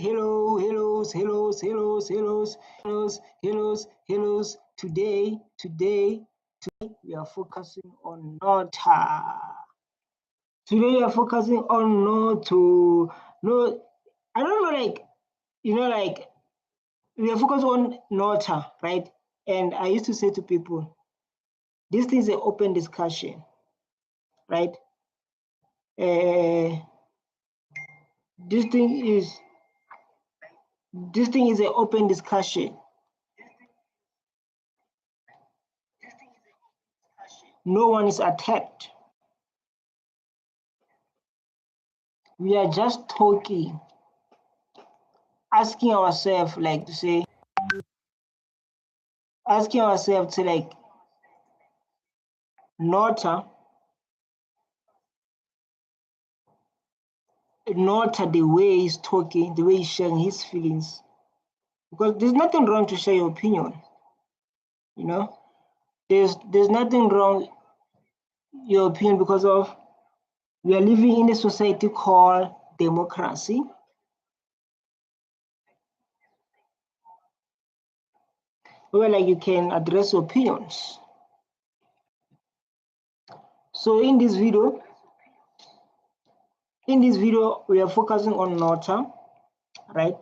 Hellos. Today we are focusing on Nota. Today we are focusing on Noto. No, I don't know, we are focused on Nota, right? And I used to say to people, this is an open discussion, right? This thing is an open discussion. No one is attacked. We are just talking, asking ourselves to Nota, the way he's talking, the way he's sharing his feelings. Because there's nothing wrong to share your opinion. You know, there's nothing wrong your opinion because of we are living in a society called democracy. Where you can address your opinions. So in this video, we are focusing on Nota, right?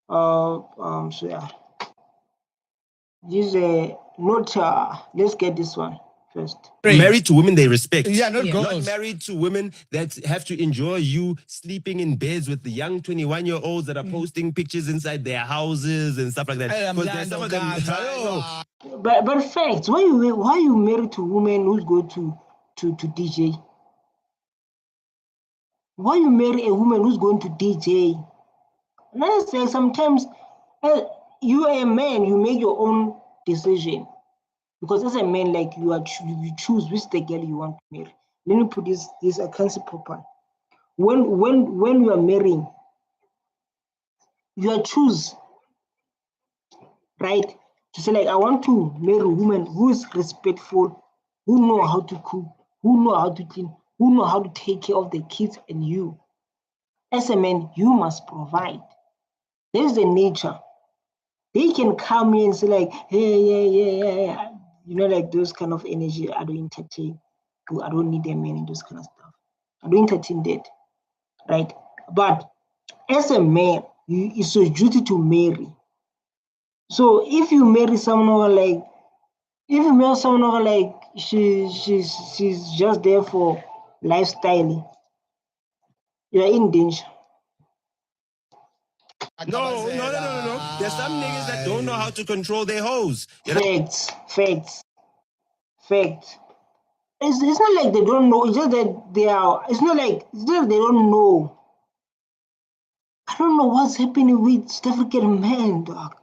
So yeah, this is a Nota. Let's get this one first. Married to women they respect. Yeah, not married to women that have to enjoy you sleeping in beds with the young 21-year-olds that are posting pictures inside their houses and stuff like that. Because some of them. But facts. Why you married to women who's go to DJ? Why you marry a woman who's going to DJ? Let's say sometimes you are a man, you make your own decision. Because as a man, you choose which the girl you want to marry. Let me put this concept proper. When you are marrying, you are choose, right? To say I want to marry a woman who is respectful, who know how to cook, who know how to clean, who know how to take care of the kids and you. As a man, you must provide. There's the nature. They can come in and say hey, those kind of energy. I don't entertain. I don't need a man and those kind of stuff. I don't entertain that, right? But as a man, it's your duty to marry. So if you marry someone she's just there for lifestyle, you're in danger. No. There's some niggas that don't know how to control their hoes. Facts. It's not like they don't know. It's just that they are. It's not like they don't know. I don't know what's happening with South African men, dog.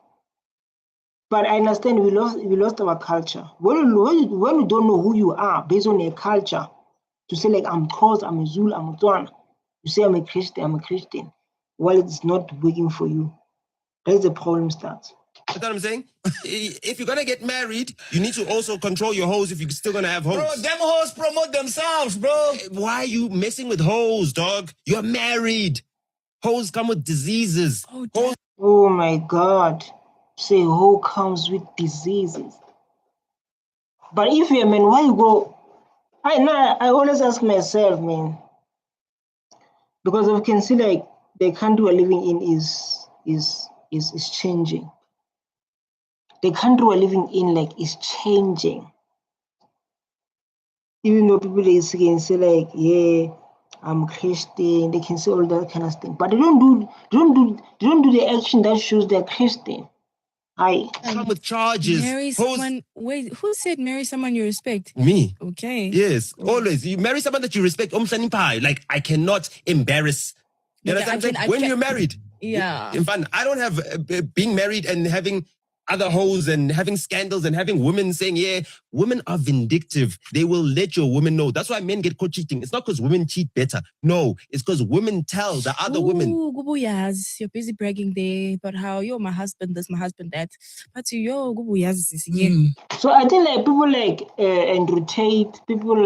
But I understand we lost our culture. When you don't know who you are based on your culture, to say I'm Xhosa, I'm a Zulu, I'm a Tswana, you say I'm a Christian. Well, it's not working for you. That's the problem starts. That's what I'm saying. If you're gonna get married, you need to also control your hoes if you're still gonna have hoes. Bro, them hoes promote themselves, bro. Why are you messing with hoes, dog? You're married. Hoes come with diseases. Oh my God. Say hoe comes with diseases. But if you're a man, why you go? I always ask myself, man, because I can see the country we're living in is changing. The country we're living in is changing. Even though people can say yeah, I'm Christian, they can say all that kind of thing, but they don't do the action that shows they're Christian. Come with charges. Marry someone. Wait, who said marry someone you respect? Me. Okay. Yes, always. You marry someone that you respect. I cannot embarrass. You know what I'm saying? When you're married. Yeah. In fact, I don't have being married and having other hoes and having scandals and having women saying, yeah, women are vindictive. They will let your women know. That's why men get caught cheating. It's not because women cheat better. No, it's because women tell the other women. Gubuyaz, you're busy bragging there about how you're my husband, this, my husband, that. But you're Gubuyaz. So I think people Andrew Tate, people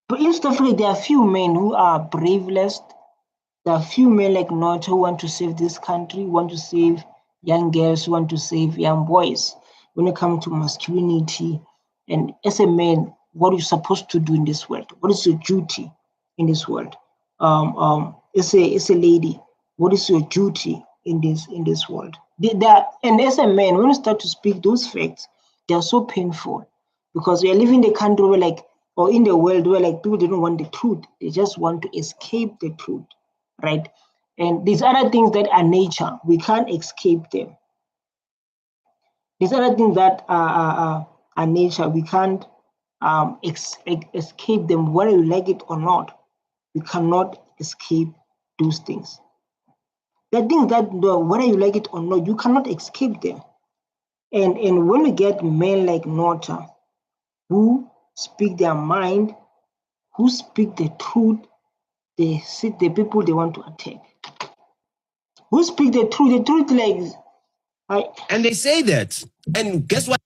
but in South Africa, there are few men who are braveless There are few men like Nota who want to save this country, want to save young girls, who want to save young boys. When it comes to masculinity, and as a man, what are you supposed to do in this world? What is your duty in this world? As a lady, what is your duty in this world? And as a man, when you start to speak those facts, they are so painful because we are living in a country where or in the world where people don't want the truth. They just want to escape the truth, right? And these other things that are nature, we can't escape them. These other things that are nature, we can't escape them, whether you like it or not. We cannot escape those things. The things that, whether you like it or not, you cannot escape them. And when we get men like Nota, who speak their mind, who speak the truth, they see the people they want to attack. Who speak the truth and they say that. And guess what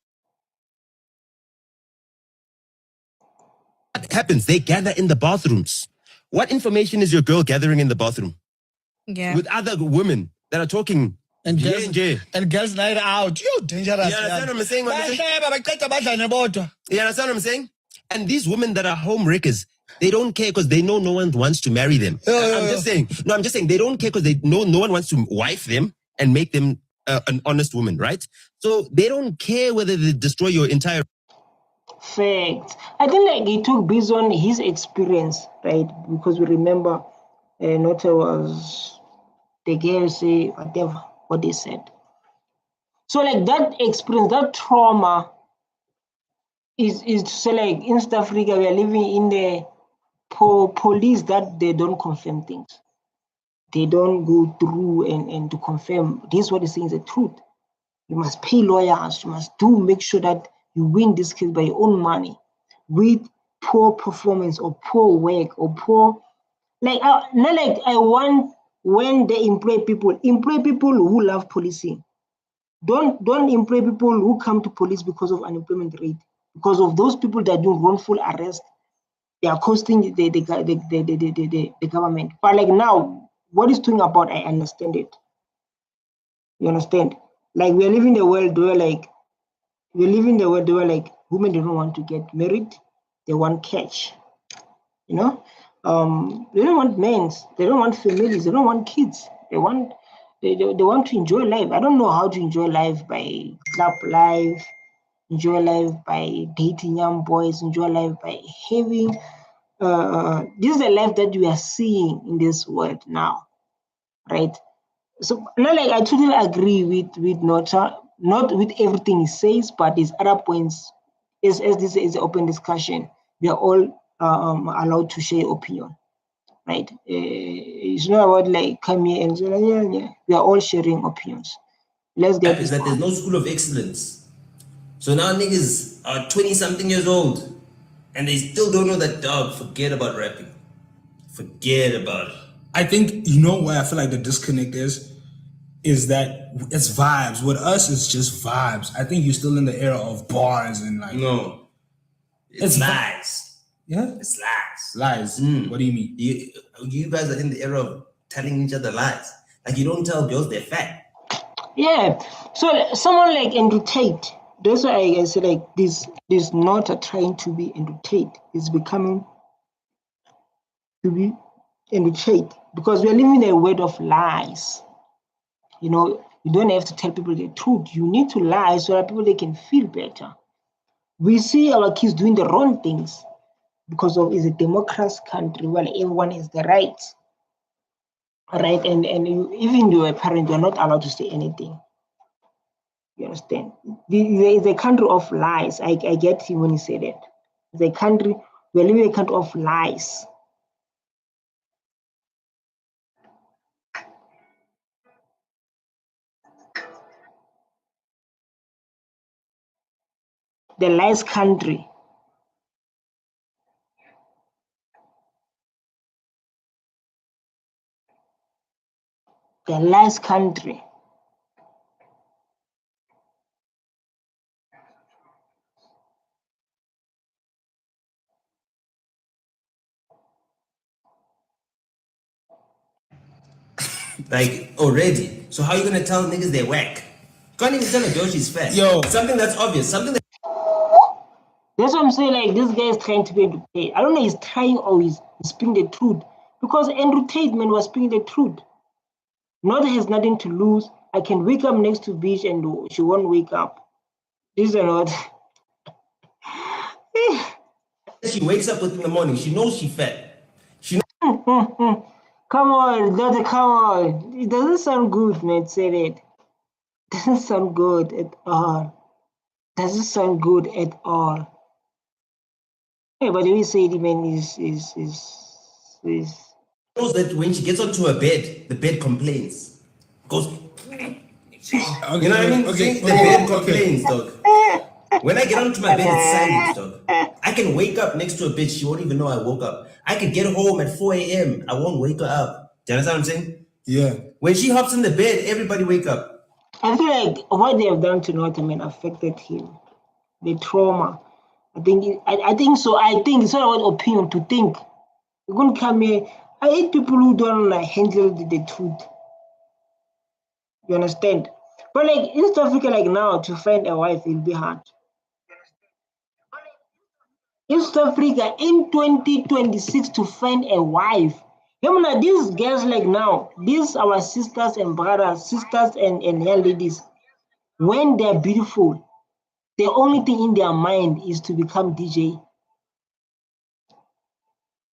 happens? They gather in the bathrooms. What information is your girl gathering in the bathroom? Yeah. With other women that are talking And J. girls night out. You dangerous. You understand what I'm saying? You understand what I'm saying? And these women that are home wreckers, they don't care because they know no one wants to marry them. I'm just saying they don't care because they know no one wants to wife them and make them an honest woman, right? So they don't care whether they destroy your entire facts. I think he took based on his experience, right? Because we remember Nota was the girl say whatever what they said. So that experience, that trauma is to say in South Africa we are living in the police that they don't confirm things. They don't go through and to confirm this what is saying is the truth. You must pay lawyers, you must make sure that you win this case by your own money with poor performance or poor work or poor I want when they employ people who love policing. Don't employ people who come to police because of unemployment rate, because of those people that do wrongful arrest. They are costing the government. But now, what is talking about? I understand it. You understand? We are living in a world where women don't want to get married. They want cash. They don't want men. They don't want families. They don't want kids. They want to enjoy life. I don't know how to enjoy life by club life, enjoy life by dating young boys, enjoy life by having. This is the life that we are seeing in this world now, right? So I totally agree with Nota, not with everything he says, but his other points. As this is an open discussion, we are all allowed to share opinion, right? It's not about come here and say yeah. We are all sharing opinions. Let's get is that there's no school of excellence. So now niggas are 20 something years old and they still don't know that dog. Forget about rapping. Forget about it. I think where I feel like the disconnect is that it's vibes. With us, it's just vibes. I think you're still in the era of bars and no, it's lies. Yeah, it's lies. Lies. What do you mean? You guys are in the era of telling each other lies. You don't tell girls they're fat. Yeah. So someone like Andrew Tate. That's why I say this not trying to be Andrew Tate. It's becoming to be Andrew Tate because we are living in a world of lies. You don't have to tell people the truth. You need to lie so that people they can feel better. We see our kids doing the wrong things because it's a democracy country where everyone has the rights. Right? And even you're a parent, you're not allowed to say anything. You understand? It's a country of lies. I get him when he said that. It's a country, we're living in a country of lies. The lies country. The lies country. Like, already. So how are you gonna tell niggas they're whack? Can't even tell a girl she's fat. Yo. Something that's obvious, something that That's what I'm saying. Like this guy is trying to be Andrew Tate. I don't know. He's trying or he's speaking the truth because Andrew Tate man was speaking the truth. Nota has nothing to lose. I can wake up next to beach and she won't wake up. This or not. she wakes up with in the morning, she knows she's fat. She knows Come on, Nota, come on. It doesn't sound good, man. Say that. It doesn't sound good at all. Doesn't sound good at all. Hey, but we say the man is that when she gets onto her bed, the bed complains. Goes, Okay, you know what I mean? Okay, The bed complains, dog. When I get onto my bed, it's silent, dog. I can wake up next to a bitch, she won't even know I woke up. I could get home at 4 a.m., I won't wake her up. Do you understand what I'm saying? Yeah. When she hops in the bed, everybody wake up. I feel like what they have done to Nota man affected him. The trauma. I think so. I think it's not about opinion to think. You're gonna come here. I hate people who don't like handle the truth. You understand? But like in South Africa, like now to find a wife will be hard. In South Africa in 2026 to find a wife. You know, these girls like now, these our sisters and brothers, sisters and young ladies, when they're beautiful, the only thing in their mind is to become DJ.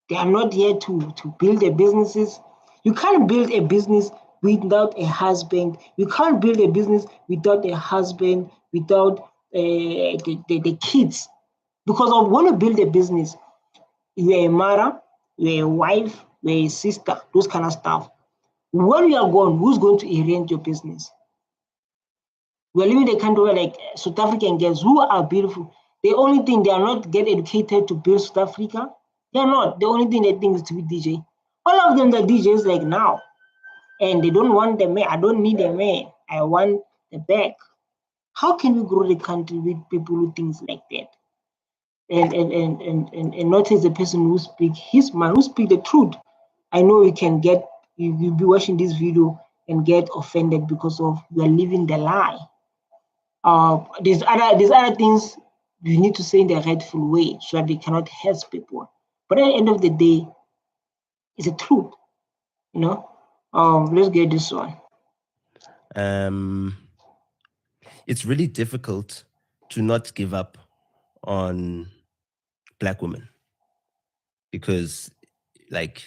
They are not here to build their businesses. You can't build a business without a husband. You can't build a business without a husband, without the kids. Because of when you build a business, you're a mother, you're a wife, you're a sister, those kind of stuff. When you are gone, who's going to inherit your business? We're living in a country where like South African girls who are beautiful. The only thing they are not get educated to build South Africa. They're not. The only thing they think is to be DJ. All of them are DJs like now. And they don't want the man. I don't need a man. I want the bag. How can we grow the country with people who think like that? And not as a person who speak his mind, who speak the truth. I know you can get you'll be watching this video and get offended because of you are living the lie. There's other things you need to say in the rightful way so that they cannot hurt people. But at the end of the day, it's the truth, you know. Let's get this one. It's really difficult to not give up on Black women because, like,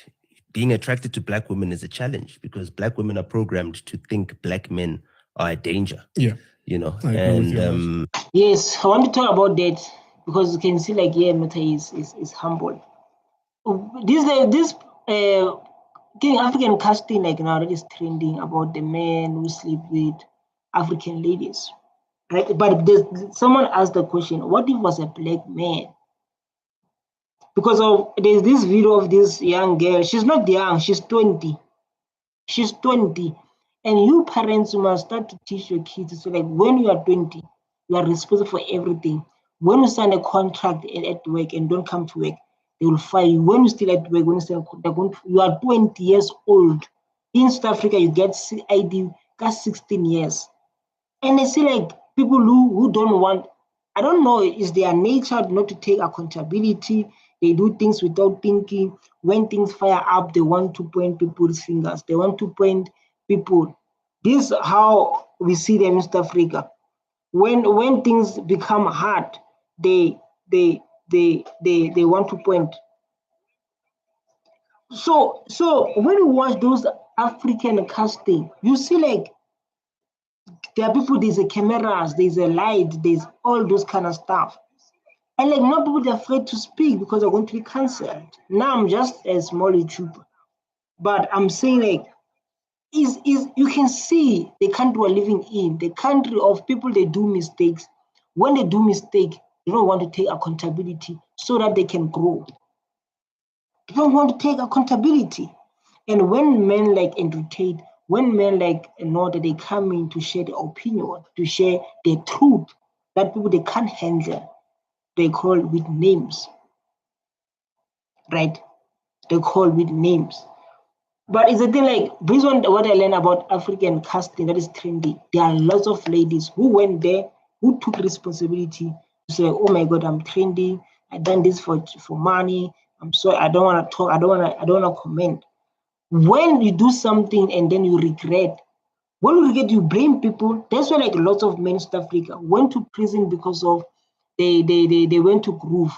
being attracted to Black women is a challenge because Black women are programmed to think Black men are a danger. Yeah. You know, I agree with you, yes, I want to talk about that because you can see like Nota is humble. This thing African casting like now that is trending about the men who sleep with African ladies, right? But someone asked the question: what if it was a Black man? Because there's this video of this young girl. She's not young. She's 20. She's 20. And you parents, you must start to teach your kids. So like when you are 20, you are responsible for everything. When you sign a contract at work and don't come to work, they will fire you. When you still at work, when you sign a contract, you are 20 years old. In South Africa, you get ID, got 16 years. And they say like people who don't want, I don't know, is their nature not to take accountability. They do things without thinking. When things fire up, they want to point people's fingers. They want to point people. This is how we see them in South Africa. When things become hard, they want to point. So when you watch those African casting, you see like there are people, there's a cameras, there's a light, there's all those kind of stuff. And like not people are afraid to speak because they're going to be cancelled. Now I'm just a small YouTuber. But I'm saying like is you can see the country we're living in, the country of people they do mistakes. When they do mistake, they don't want to take accountability so that they can grow. They don't want to take accountability. And when men like Andrew Tate, when men like Nota, they come in to share their opinion, to share their truth, that people they can't handle, they call with names, right? They call with names. But it's a thing like, based on what I learned about African casting that is trendy, there are lots of ladies who went there, who took responsibility to say, oh my God, I'm trendy. I done this for money. I'm sorry, I don't want to talk. I don't want to comment. When you do something and then you regret, when you regret, you blame people. That's why like lots of men in South Africa went to prison because of they went to groove.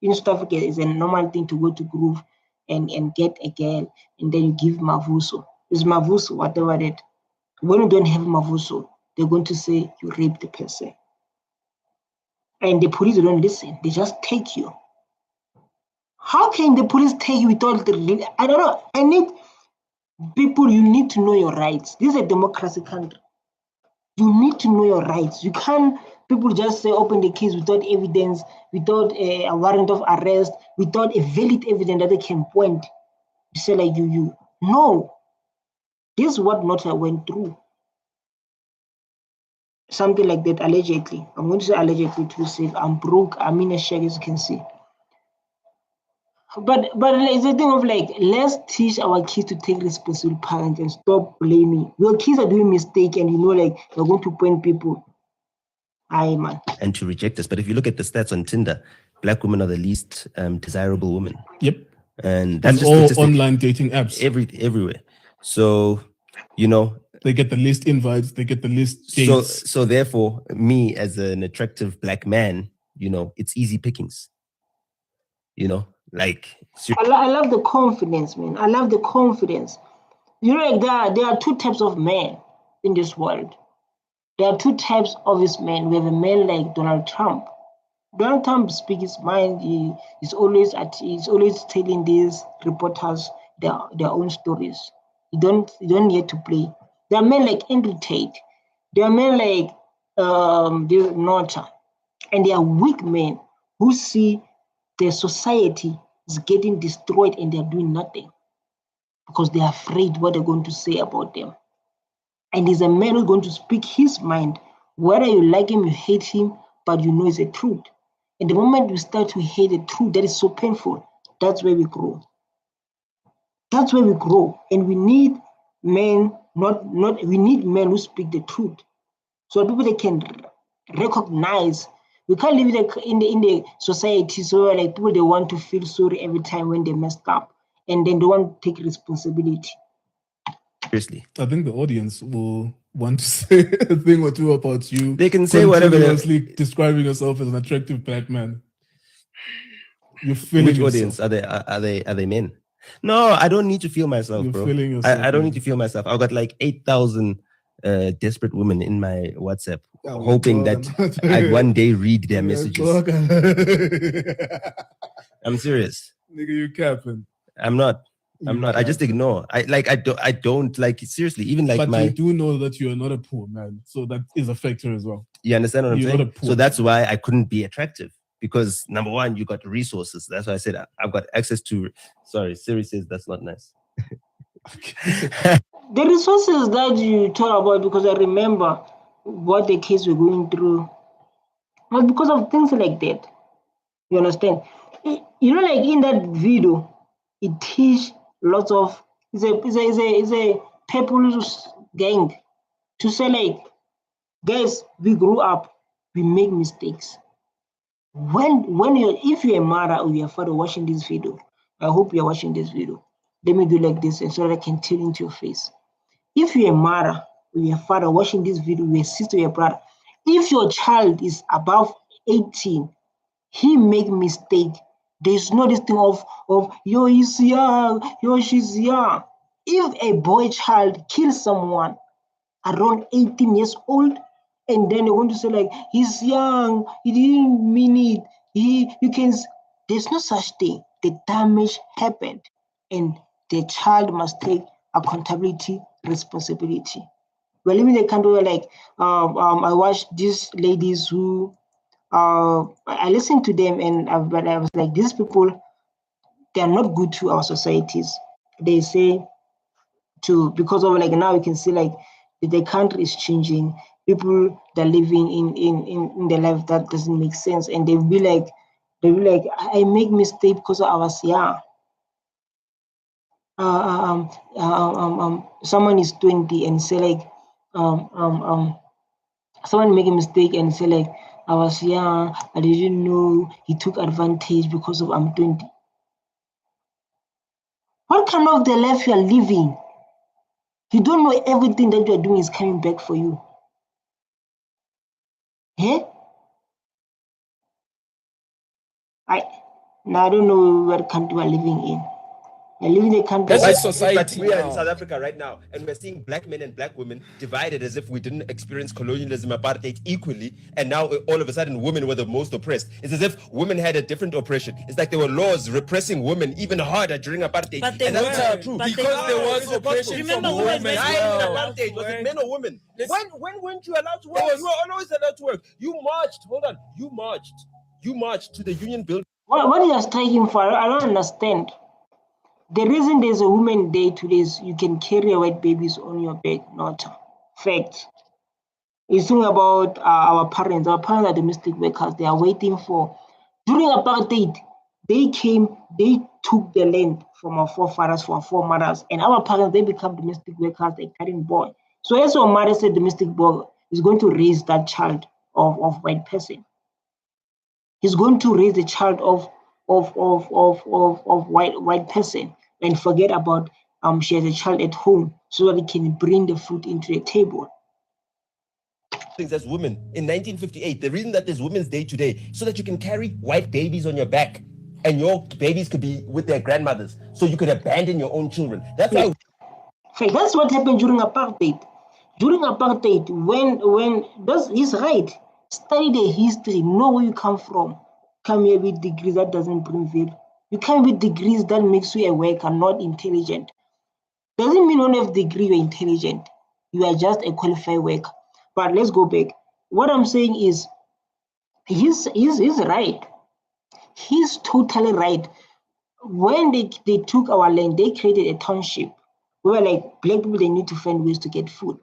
In South Africa, it's a normal thing to go to groove and get a girl, and then you give mavuso. It's mavuso, whatever that. When you don't have mavuso, they're going to say you raped the person. And the police don't listen. They just take you. How can the police take you without the... I don't know. I need people, you need to know your rights. This is a democracy country. You need to know your rights. You can't... People just say open the case without evidence, without a warrant of arrest, without a valid evidence that they can point to say like you. No. This is what Nota went through. Something like that, allegedly. I'm going to say allegedly to save. I'm broke. I'm in a shack, as you can see. But it's a thing of like, let's teach our kids to take responsible parents and stop blaming. Your kids are doing mistake, and you know, like, they're going to point people. Aye, man. And to reject us. But if you look at the stats on Tinder, black women are the least desirable women. Yep. And that's all just online dating apps. Everywhere. So, you know, they get the least invites, they get the least dates. So therefore, me as an attractive black man, you know, it's easy pickings. You know, like I love the confidence, man. I love the confidence. You know, like there are two types of men in this world. There are two types of this man. We have a man like Donald Trump. Donald Trump speaks his mind. He's always telling these reporters their own stories. You don't need to play. There are men like Andrew Tate. There are men like Nota, and they are weak men who see their society is getting destroyed and they're doing nothing because they're afraid what they're going to say about them. And there's a man who's going to speak his mind, whether you like him, you hate him, but you know it's the truth. And the moment we start to hate the truth, that is so painful, that's where we grow. That's where we grow. And we need men, we need men who speak the truth. So people they can recognize. We can't live in the society so like people they want to feel sorry every time when they messed up, and then they want to take responsibility. Seriously, I think the audience will want to say a thing or two about you. They can say whatever. Describing yourself as an attractive black man. You're feeling Which yourself. audience are they men? No, I don't need to feel myself, You're bro. feeling yourself, I don't need to feel myself. I've got like 8,000 desperate women in my WhatsApp, hoping that I one day read their messages. I'm serious. Nigga, you capping. I'm not. I just ignore. I don't like seriously. Even like but you do know that you are not a poor man, so that is a factor as well. You understand what I'm You're saying? So that's why I couldn't be attractive, because number one, you got resources. That's why I said I've got access to. Sorry, Siri says that's not nice. The resources that you talk about, because I remember what the kids were going through, was because of things like that. You understand? You know, like in that video, it teach lots of it's a people's gang to say like, guys, we grew up, we make mistakes. If you're a mother or you're a father watching this video, I hope you're watching this video. Let me do like this, and so that I can tell into your face. If you're a mother or you're a father watching this video, your sister, your brother, if your child is above 18, he make mistake. There's no this thing of yo, he's young, yo, she's young. If a boy child kills someone around 18 years old, and then you're going to say like, he's young, he didn't mean it. There's no such thing. The damage happened, and the child must take accountability, responsibility. We're living in a country where like, I watched these ladies who, I listened to them, and I was like, these people, they are not good to our societies. They say because of like now we can see like the country is changing. People that are living in their life that doesn't make sense, and they'll be like, I make mistake because I was young. someone is 20 and say like someone make a mistake and say like, I was young, I didn't know, he took advantage because of I'm 20. What kind of the life you are living? You don't know everything that you are doing is coming back for you. Eh? I don't know what country we are living in. I live in a country. That's What why society we are in now? South Africa right now, and we're seeing black men and black women divided as if we didn't experience colonialism, apartheid equally, and now all of a sudden women were the most oppressed. It's as if women had a different oppression. It's like there were laws repressing women even harder during apartheid. But they and that's were. not true. But they Because there were. was oppression from Remember, women women as were Died in well. allowed to apartheid. Was it work. men or women? Listen. When weren't you allowed to work? You were always allowed to work. You marched. Hold on. You marched to the union building. What you are striking for, I don't understand. The reason there's a Women Day today is you can carry white babies on your back, not fact. It's talking about our parents. Our parents are domestic workers. They are waiting for. During apartheid, they came, they took the land from our forefathers, from our foremothers, and our parents, they become domestic workers, they carrying boy. So as our mother said, domestic boy is going to raise that child of white person. He's going to raise the child of white person and forget about she has a child at home so that he can bring the food into the table. As women in 1958, the reason that there's Women's Day today, so that you can carry white babies on your back, and your babies could be with their grandmothers, so you could abandon your own children. That's why. Okay, that's what happened during apartheid. During apartheid, when he's right. Study the history, know where you come from. Come here with degrees that doesn't bring value. You come with degrees that makes you a worker, not intelligent. Doesn't mean when you have degree you're intelligent. You are just a qualified worker. But let's go back. What I'm saying is, he's right. He's totally right. When they took our land, they created a township. We were like, black people, they need to find ways to get food.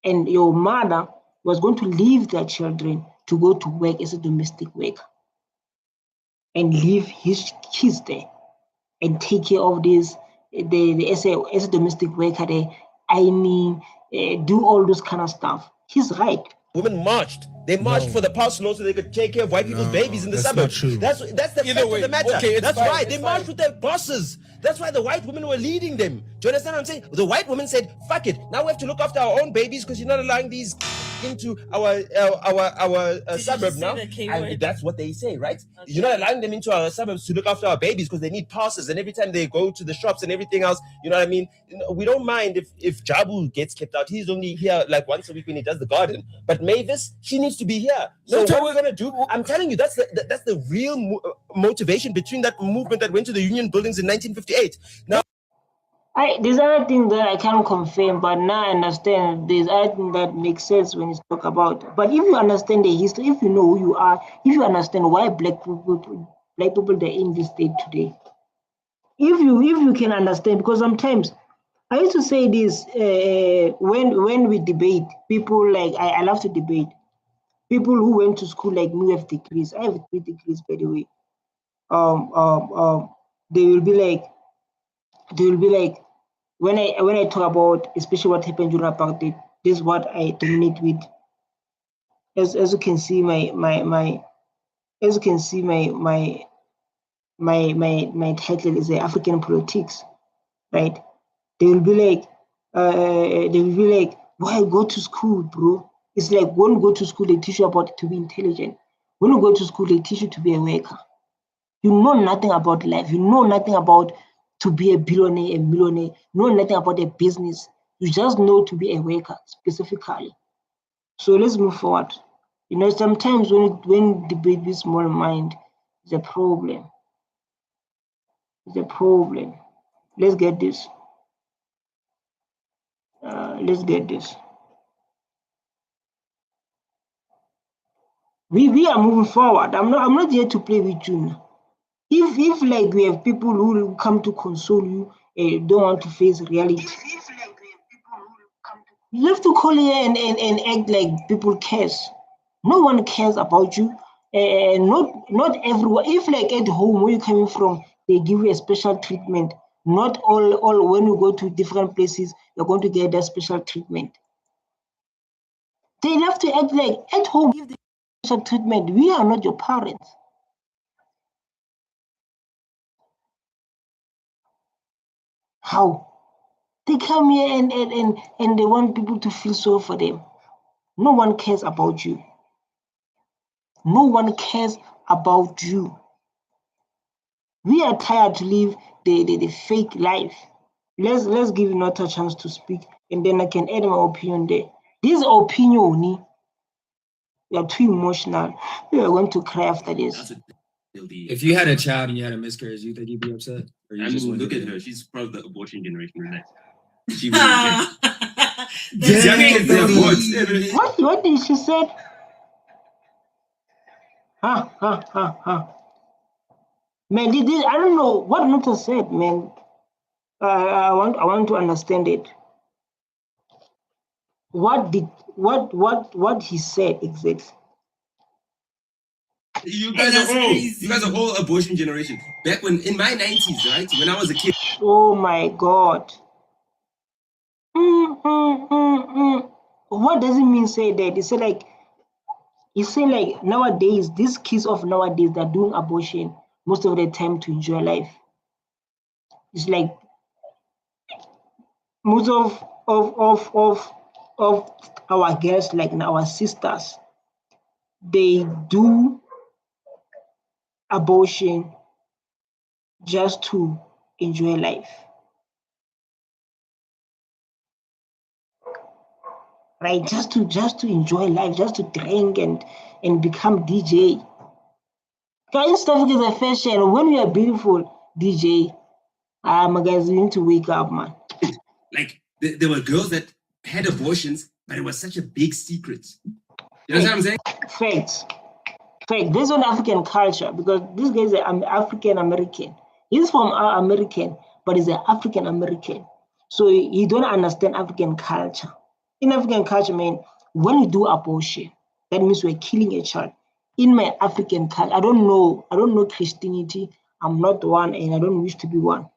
And your mother was going to leave their children to go to work as a domestic worker and leave his kids there and take care of this, as a domestic worker, the ironing, do all those kind of stuff. He's right. Women marched. They marched for the pass law so they could take care of white people's babies in the suburbs. That's the fact of the matter. Okay, that's fine, why they marched with their bosses. That's why the white women were leading them. Do you understand what I'm saying? The white women said, "Fuck it. Now we have to look after our own babies because you're not allowing these into our suburb now." And that's what they say, right? Okay. You're not allowing them into our suburbs to look after our babies because they need passes, and every time they go to the shops and everything else, you know what I mean? We don't mind if Jabu gets kept out. He's only here like once a week when he does the garden. But Mavis, she needs to be here. So what we're gonna do? I'm telling you, that's the real motivation between that movement that went to the union buildings in 1958. Now. There's other thing that I can't confirm, but now I understand. There's other thing that makes sense when it's talk about. But if you understand the history, if you know who you are, if you understand why black people they're in this state today, if you can understand, because sometimes I used to say this when we debate, people like I love to debate. People who went to school like me have degrees. I have 3 degrees, by the way. They will be like, when I talk about especially what happened during apartheid, this is what I dominate with. As you can see, my title is African politics, right? They will be like, why go to school, bro? It's like when you go to school, they teach you about to be intelligent. When you go to school, they teach you to be a worker. You know nothing about life. You know nothing about to be a billionaire, a millionaire. You know nothing about a business. You just know to be a worker specifically. So let's move forward. You know, sometimes when debate with small mind is a problem. It's a problem. Let's get this. We are moving forward. I'm not here to play with you now. If like we have people who come to console you, don't want to face reality. You have to call here and act like people cares. No one cares about you. Not everyone. If like at home where you're coming from, they give you a special treatment. Not all when you go to different places, you're going to get that special treatment. They have to act like at home, give the special treatment. We are not your parents. How? They come here and they want people to feel sorry for them. No one cares about you. No one cares about you. We are tired to live the fake life. Let's give Nota a chance to speak, and then I can add my opinion there. This opinion, you are too emotional. You are going to cry after this. If you had a child and you had a miscarriage, you think you'd be upset? Or you I just mean, wouldn't look at do her. it? She's part of the abortion generation, relax. She really cares. That's Young crazy. kids, they're aborts. What did she say? Man, I don't know what Nota said, man. I want to understand it. What he said exactly? You guys are old. You guys are all abortion generation. Back when in my 90s, right? When I was a kid. Oh my God. What does it mean say that? He say like nowadays, these kids of nowadays, they're doing abortion most of the time to enjoy life. It's like most of our girls, like our sisters, they do abortion just to enjoy life. Right? Just to enjoy life, just to drink and become DJ. Because stuff is a fashion. When you are beautiful, DJ, my guys, you need to wake up, man. Like there were girls that had abortions, but it was such a big secret. You know what I'm saying? Facts. Based on African culture, because this guy is an African American. He's from American, but he's an African American. So he don't understand African culture. In African culture, man, when you do abortion, that means we're killing a child. In my African culture, I don't know Christianity. I'm not one, and I don't wish to be one.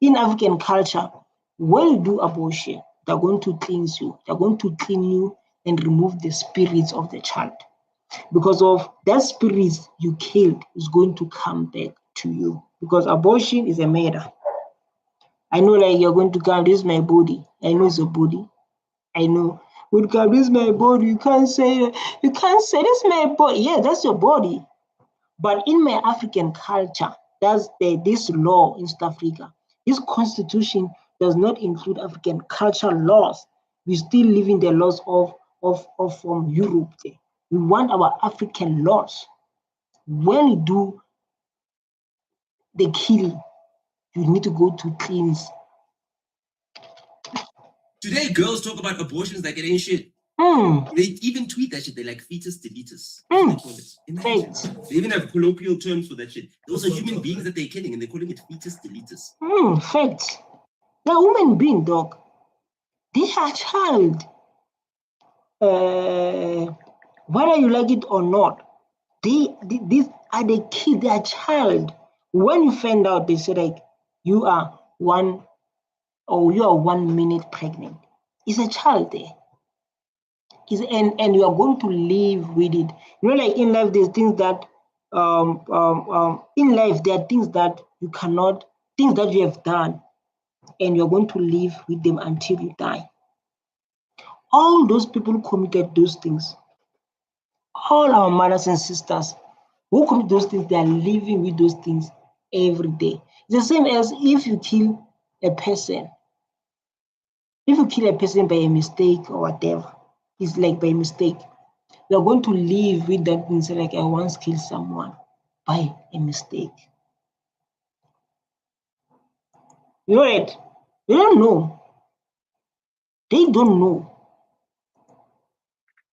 In African culture, when you do abortion, they're going to cleanse you. They're going to clean you and remove the spirits of the child. Because of that spirit you killed is going to come back to you. Because abortion is a murder. I know like you're going to come, this is my body. I know it's a body. I know. Would come, this is my body. You can't say this is my body. Yeah, that's your body. But in my African culture, that's this law in South Africa. This constitution does not include African cultural laws. We still live in the laws of from Europe. We want our African laws. When you do the killing, you need to go to cleanse. Today, girls talk about abortions like it ain't shit. Mm. They even tweet that shit. They're like fetus deletus. Mm. They call it. Imagine. They even have colloquial terms for that shit. Those are human beings that they're killing, and they're calling it fetus deletus. Facts. They're human being, dog. They are child. Whether you like it or not, these are the kids. They are child. When you find out, they say like you are 1 minute pregnant. It's a child there. And you are going to live with it. You know, like in life, there's things that in life there are things that you cannot, things that you have done, and you're going to live with them until you die. All those people committed those things. All our mothers and sisters who commit those things, they are living with those things every day. It's the same as if you kill a person. If you kill a person by a mistake or whatever, it's like by mistake. You're going to live with that thing. Say like, I once killed someone by a mistake. You know it? They don't know. They don't know.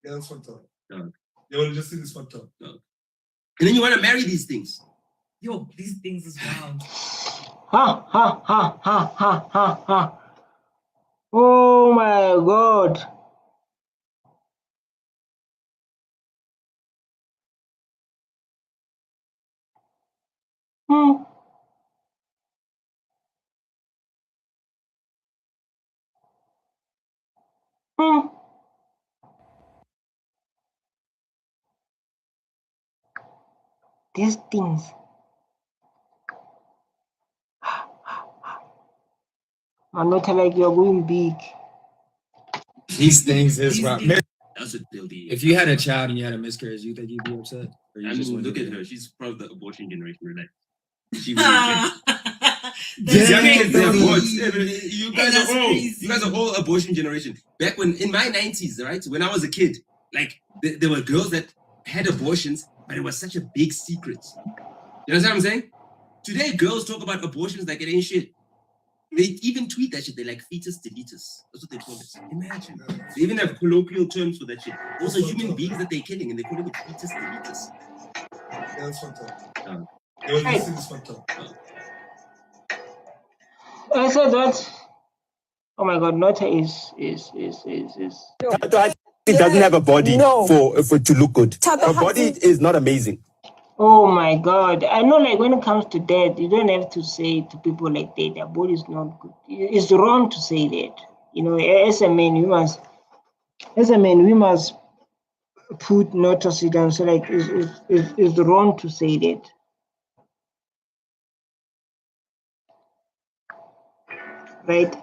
Yeah, that's fucked up. They want to just see this fucked up. And then you want to marry these things. Yo, these things is wild. Ha. Oh my God. These things. I'm not like you're going big. These things is wild. That's what they'll be. If you had a child and you had a miscarriage, you think you'd be upset? Or you I just mean, wouldn't look do at it? her. She's part of the abortion generation, right? She really cares. That's Young crazy. kids, they're aborted. You guys That's are all. crazy. You guys are all abortion generation. Back when in my 90s, right? When I was a kid, like there were girls that had abortions, but it was such a big secret. You understand what I'm saying? Today, girls talk about abortions like it ain't shit. They even tweet that shit. They're like fetus deletus. That's what they call it. Imagine. They even have colloquial terms for that shit. Those are human beings that they're killing, and they call it fetus deletus. I said that. Oh my God, Nota is. It doesn't have a body for to look good. Her body is not amazing. Oh my God. I know, like, when it comes to that, you don't have to say to people like that, their body is not good. It's wrong to say that. You know, as a man, we must put notice down. So, like, it's wrong to say that. Right?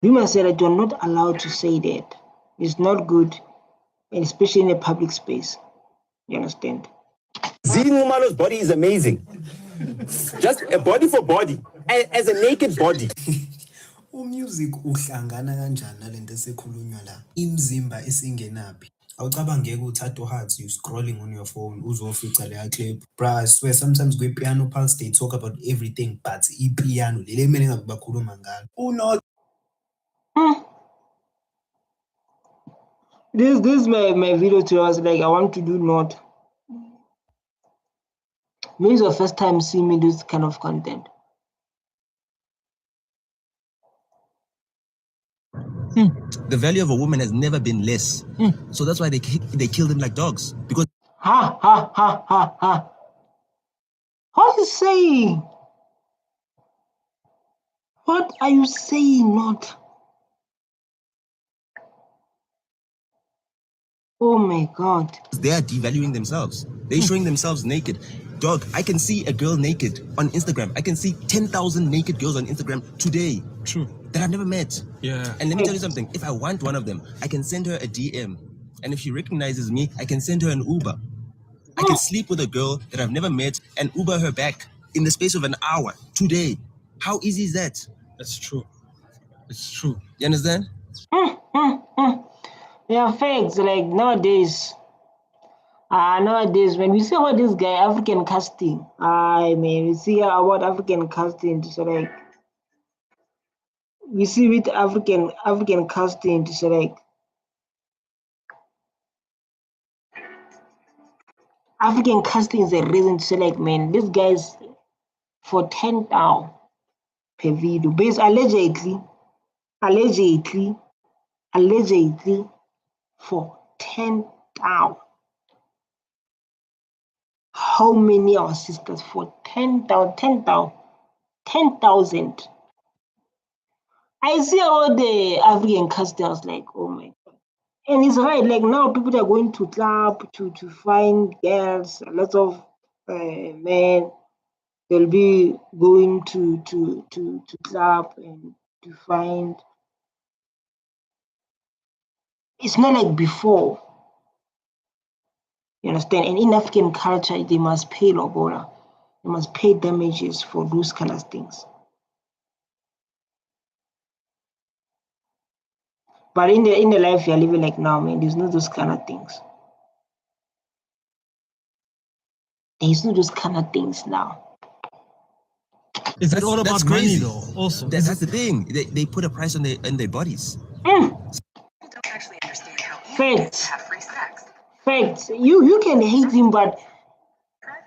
We must say that you're not allowed to say that. It's not good, and especially in a public space. You understand? Zimumalo's body is amazing. Just a body for body. As a naked body. Umusic uhlangana kanjani nalento esekhulunywa la? Imzimba esingenaphi. Awucabangeke uthatha hearts, you scrolling on your phone, uzofica leya clip. Bruh, I swear sometimes kwi-piano pulse they talk about everything but i-piano lele kumele ngabe bakhuluma ngalo. This is my video to us. Like, I want to do Nota. Maybe it's the first time seeing me do this kind of content. The value of a woman has never been less. So that's why they kill them like dogs. Because Ha. What are you saying? What are you saying, Nota? Oh my God. they are devaluing themselves. They're showing themselves naked. Dog, I can see a girl naked on Instagram. I can see 10,000 naked girls on Instagram today. True. That I've never met. Yeah. And let me tell you something. If I want one of them, I can send her a DM. And if she recognizes me, I can send her an Uber. I can sleep with a girl that I've never met and Uber her back in the space of an hour today. How easy is that? That's true. It's true. You understand? Yeah, facts. Like, nowadays, when we see about this guy, African casting, we see about African casting, so like, we see with African casting, so like, African casting is a reason to say, like, man, this guy's for 10,000 per video, based allegedly for 10,000. How many our sisters for 10,000? I see all the African casters like, oh my God. And it's right, like now people are going to club to find girls, a lot of men, they'll be going to club and to find. It's not like before. You understand? And in African culture, they must pay lobola. They must pay damages for those kind of things. But in the life you're living like now, man, there's not those kind of things. There's not those kind of things now. Is it all about that's money crazy. though? Also, That's the thing. They put a price on their bodies. Facts. Facts. You can hate him, but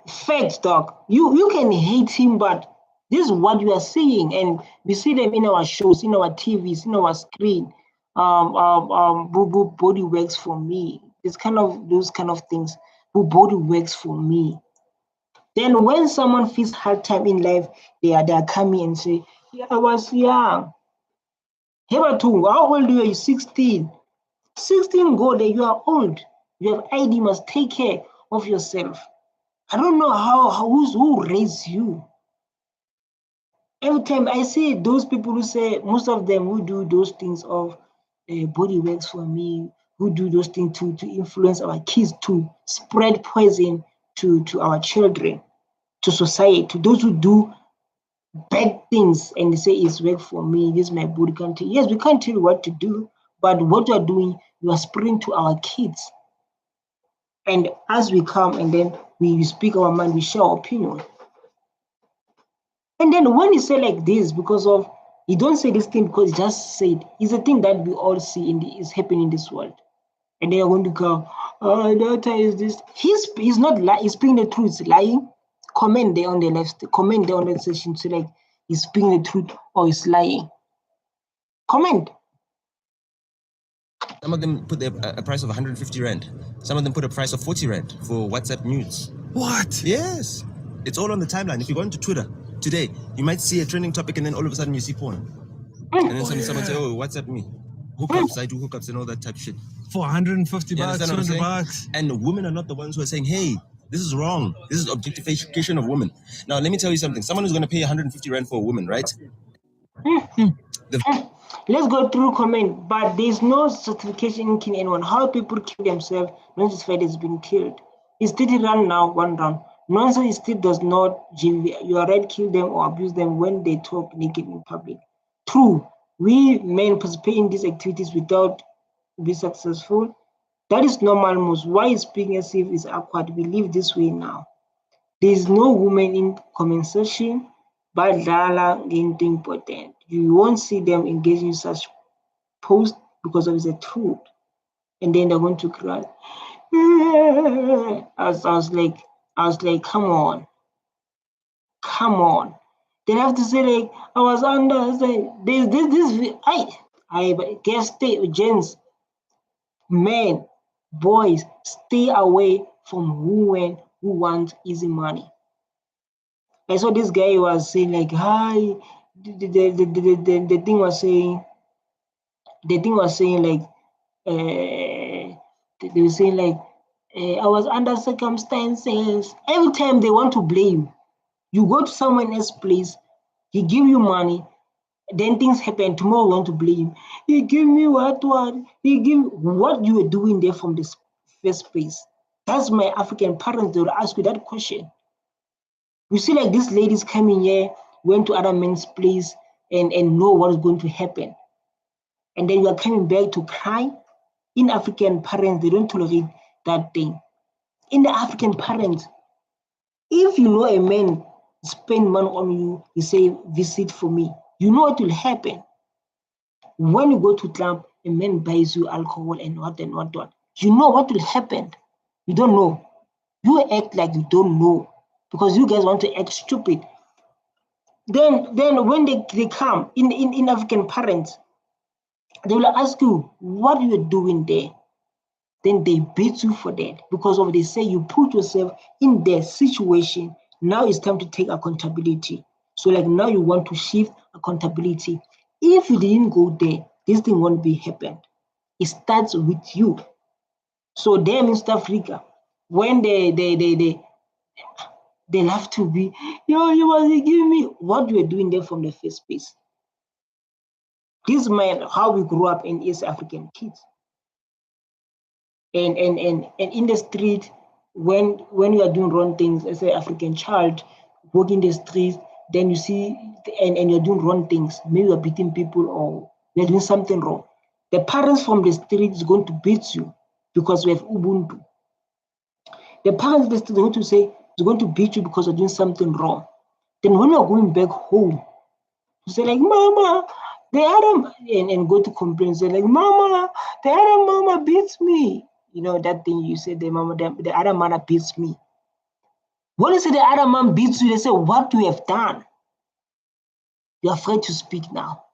facts, dog. You can hate him, but this is what you are seeing, and we see them in our shows, in our TVs, in our screen. Body works for me. Those kind of things. Body works for me. Then when someone feels hard time in life, they are coming and say, yeah, I was young. Number two, how old are you? 16. 16, go there, you are old. You have ID, must take care of yourself. I don't know who raised you. Every time I see those people who say, most of them who do those things of body works for me, who do those things to influence our kids, to spread poison to our children, to society, to those who do bad things and they say it's work for me, this is my body country. Yes, we can't tell you what to do, but what you are doing, you are spreading to our kids. And as we come and then we speak our mind, we share our opinion. And then when you say like this, because of, you don't say this thing because you just said, it's a thing that we all see is happening in this world. And then you're going to go, oh, Nota is this. He's not lying, he's speaking the truth, he's lying. Comment there on the left, comment there on the session, so like he's speaking the truth or he's lying. Comment. Some of them put a price of 150 Rand. Some of them put a price of 40 Rand for WhatsApp nudes. What? Yes. It's all on the timeline. If you go into Twitter today, you might see a trending topic and then all of a sudden you see porn. And then someone say, oh, WhatsApp me. Hookups, I do hookups and all that type of shit. For 150 You bucks, understand what I'm 200 saying? bucks. And women are not the ones who are saying, hey, this is wrong. This is objectification of women. Now, let me tell you something. Someone who's going to pay 150 Rand for a woman, right? Let's go through comment, but there's no certification in killing anyone. How people kill themselves, non-justified is being killed. It's 30 round now, 1 round. Nonsense still does not, you are right, kill them or abuse them when they talk naked in public. True, we men participate in these activities without being successful. That is normal most. Why is speaking as if it's awkward? We live this way now. There is no woman in comment section, but Dala ain't important. You won't see them engaging in such posts because of the truth. And then they're going to cry. I was like, come on. Then I have to say like, I was under, I guess gents, men, boys, stay away from women who want easy money. I saw this guy was saying like, hi, the thing was saying like, they were saying like, I was under circumstances. Every time they want to blame, you go to someone else's place, he give you money, then things happen, tomorrow you want to blame. He give me what? He give what you were doing there from the first place. That's my African parents, they will ask you that question. You see like these ladies coming here, went to other men's place and know what is going to happen. And then you are coming back to cry. In African parents, they don't tolerate that thing. In the African parents, if you know a man spend money on you, he say, visit for me, you know what will happen. When you go to club, a man buys you alcohol and what. You know what will happen. You don't know. You act like you don't know because you guys want to act stupid. Then when they come in African parents, they will ask you what you're doing there. Then they beat you for that because of they say you put yourself in their situation. Now it's time to take accountability. So like now you want to shift accountability. If you didn't go there, this thing won't be happened. It starts with you. So them in South Africa, when they have to be, you must give me what you were doing there from the first place. This is how we grew up in East African kids. And in the street, when you are doing wrong things as an African child, walking the street, then you see and you're doing wrong things. Maybe you're beating people or you're doing something wrong. The parents from the street is going to beat you because we have Ubuntu. The parents of the street are going to say it's going to beat you because you're doing something wrong. Then when you're going back home, you say like, Mama, the other, and go to complain, say like, Mama, the other mama beats me. You know, that thing you said, the other mother beats me. When you say the other man beats you, they say, what you have done? You're afraid to speak now.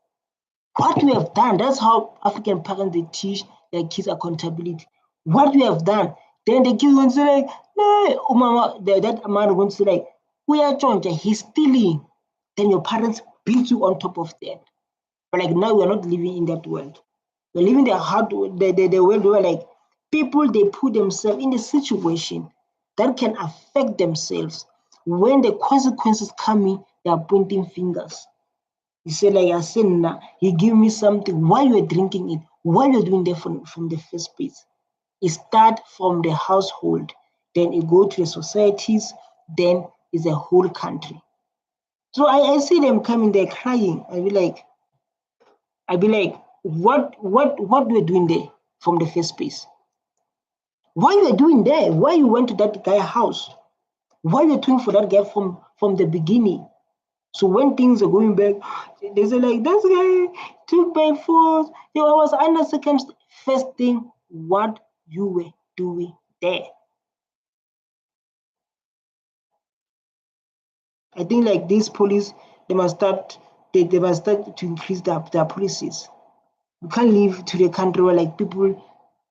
What you have done, that's how African parents, they teach their kids accountability. What you have done. Then the kids going to say like, no, oh mama, that man going to say like, we are John, he's stealing. Then your parents beat you on top of that. But like now we're not living in that world. We're living the world where like people, they put themselves in a situation that can affect themselves. When the consequences come in, they are pointing fingers. You say like, I said, nah, he give me something while you're drinking it, while you're doing that from the first place. It start from the household, then it go to the societies, then it's a whole country. So I see them coming there crying. I be like, what we're doing there from the first place? Why you are doing there? Why you went to that guy's house? Why you doing for that guy from the beginning? So when things are going back, they say like, this guy took by force. I was under circumstances. First thing, what you were doing there. I think like these police, they must start to increase their policies. You can't live to the country where like people,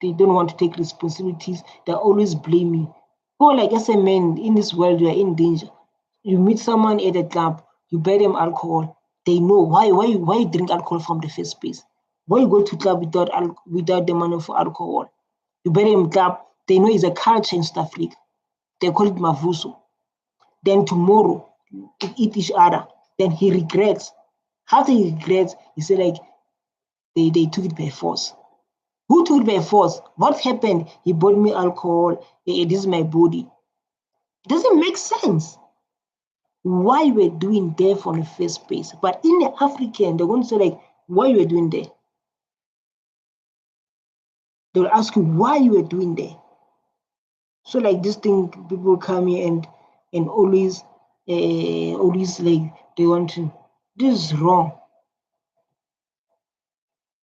they don't want to take responsibilities. They're always blaming. Or like as a man in this world, you are in danger. You meet someone at a club, you buy them alcohol. They know why you drink alcohol from the first place. Why you go to club without the money for alcohol? You buy them club. They know it's a culture in South Africa. They call it mavuso. Then tomorrow, they eat each other. Then he regrets. After he regrets, he said like, they took it by force. Who took it by force? What happened? He bought me alcohol. This is my body. It doesn't make sense. Why we're doing there from the first place? But in the African, they're going to say like, why you were doing there? They will ask you why you were doing there. So like this thing, people come here and always like they want to. This is wrong.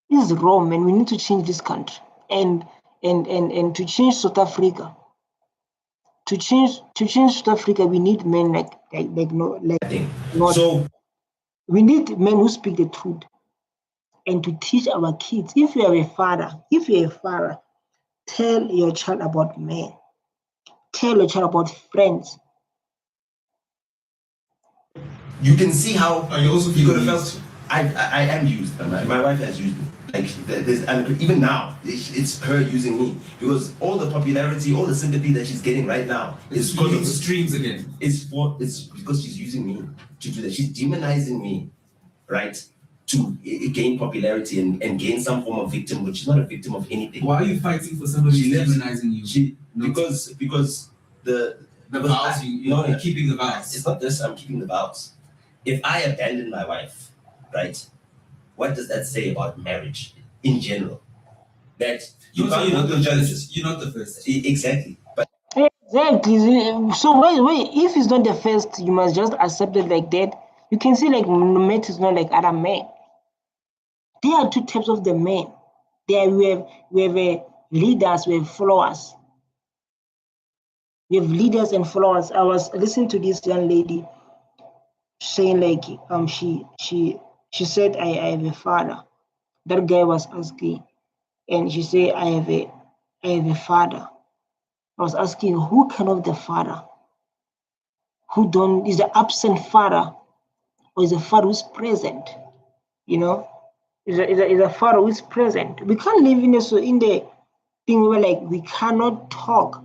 This is wrong, man. We need to change this country and to change South Africa. To change South Africa, we need men like So we need men who speak the truth and to teach our kids. If you're a father, tell your child about men. Tell your child about friends. you can see how Are you also you could have feeling felt. I am used. My wife has used me. Like and even now, it's her using me because all the popularity, all the sympathy that she's getting right now is because of the streams again. It's because she's using me to do that. She's demonizing me, right? To gain popularity and gain some form of victim, which is not a victim of anything. Why are you fighting for somebody who's demonizing you? Because the vows you're keeping the vows. It's not this. I'm keeping the vows. If I abandon my wife, right? What does that say about marriage in general? That you're not the first. Exactly. But exactly. So wait. If it's not the first, you must just accept it like that. You can see like mate is not like other men. There are two types of the men. There we have leaders, we have followers. We have leaders and followers. I was listening to this young lady saying like she said I have a father. That guy was asking, and she said I have a father. I was asking who kind of the father? Is the absent father or is the father who's present? You know, is a father who's present. We can't live in the thing where like we cannot talk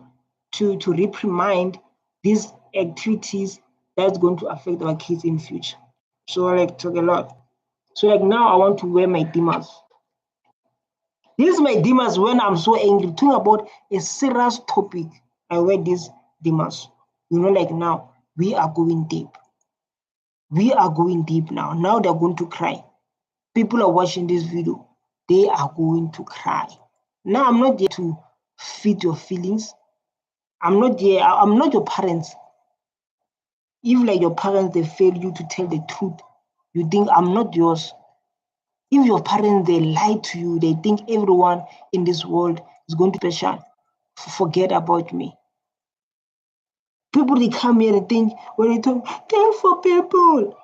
to reprimand these activities that's going to affect our kids in future. So I like talk a lot. So like now I want to wear my dimas. This is my dimas when I'm so angry. Talking about a serious topic, I wear these dimas. You know, like now we are going deep. We are going deep now. Now they're going to cry. People are watching this video. They are going to cry. Now I'm not there to feed your feelings. I'm not there. I'm not your parents. If like your parents, they fail you to tell the truth, you think I'm not yours. If your parents, they lie to you, they think everyone in this world is going to be special, forget about me. People, they come here and think, when they talk, thank for people.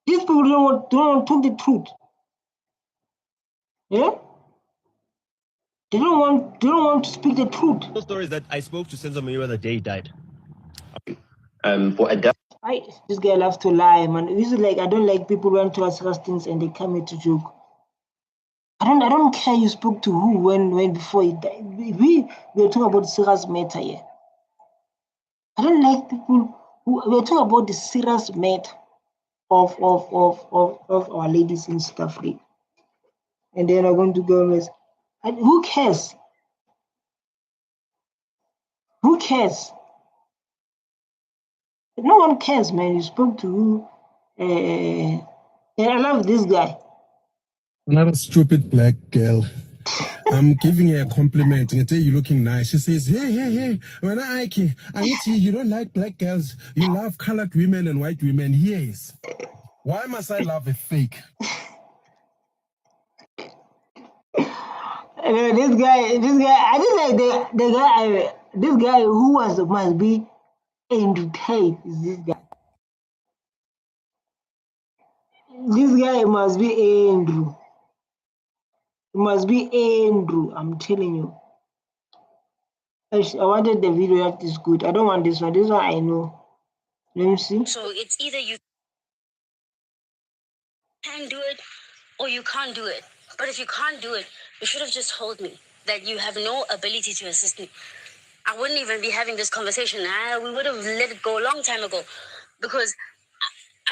These people don't want to talk the truth. Yeah? They don't want to speak the truth. the story is that I spoke to Senzo Mayura the day he died. For This guy loves to lie, man. This is like, I don't like people who want to ask us things and they come here to joke. I don't care you spoke to who, when before he died. We were talking about serious matter here. I don't like people who we're talking about the serious matter of our ladies in South Africa. And then I'm going to go with, and who cares? Who cares? No one cares, man. You spoke to who? And I love this guy. Another stupid black girl. I'm giving her a compliment. I say you're looking nice. She says, hey. When I need you don't like black girls. You love colored women and white women. Yes. Why must I love a fake? This guy, I just like the guy, this guy who must be Andrew Tate is this guy. This guy must be Andrew. It must be Andrew, I'm telling you. I wanted the video that is good. I don't want this one. This one I know. Let me see. So it's either you can do it or you can't do it. But if you can't do it, you should have just told me that you have no ability to assist me. I wouldn't even be having this conversation. We would have let it go a long time ago, because